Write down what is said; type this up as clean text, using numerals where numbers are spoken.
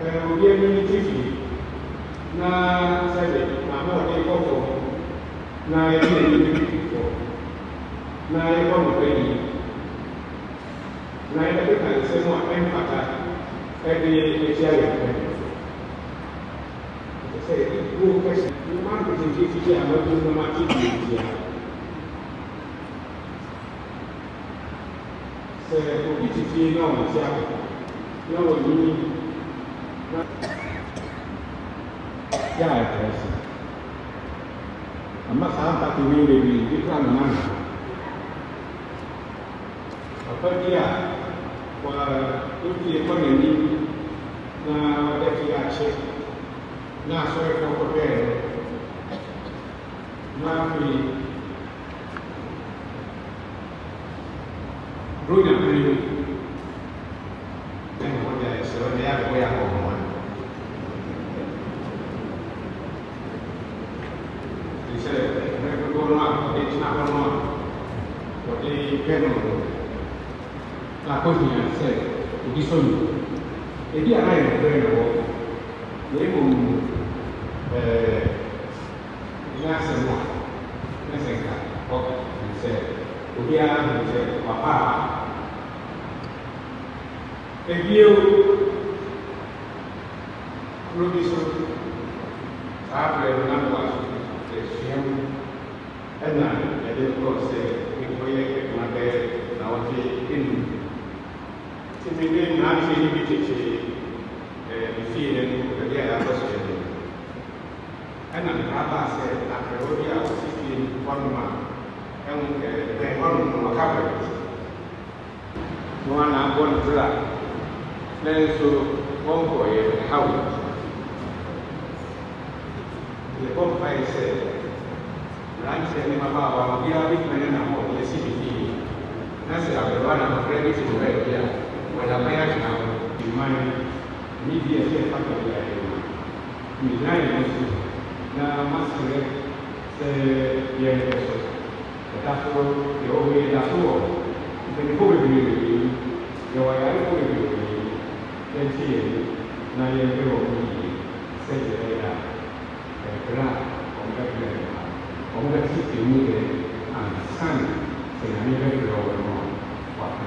Ovviamente figli, na sede, na morte poco, na economia, na economia, na economia, se non è fatta, è di chiarire. Se tu questo, non manco di chiaro, non manco di chiaro. Se tu dici no, siamo, no, ya terasa. Amma sampai tu ni di kan mana? Apa dia? Wah, itu ekonomi na ada dia cek, na soal koper, na fi, rujuk ni. Tengok dia, sebenarnya aku yang ngomong. La cosina c'è di sogno e di avere prego devo la semana la senka o se udia se papà e io lo dico apre una nuova sessione e non è del corso che poi una bella oggi in Sini nanti ini bici di film dia apa sahaja. Anak apa saya tak perlu dia sini forma yang berkorban makam. Mana pun berat. Lensu mongko yang haus. Lepas saya nanti ini apa dia bikin nama dia sini. Nasi apa nama kredit itu dia. Pada payah nak dimana media saya pakai dia ini, media itu na masih yang besar. Tetapi dia orang dah tua, jadi boleh beli, dia orang boleh beli, dan sih na yang berani saya jadi kerana orang beli, orang sih ini sangat saya ni berani orang buat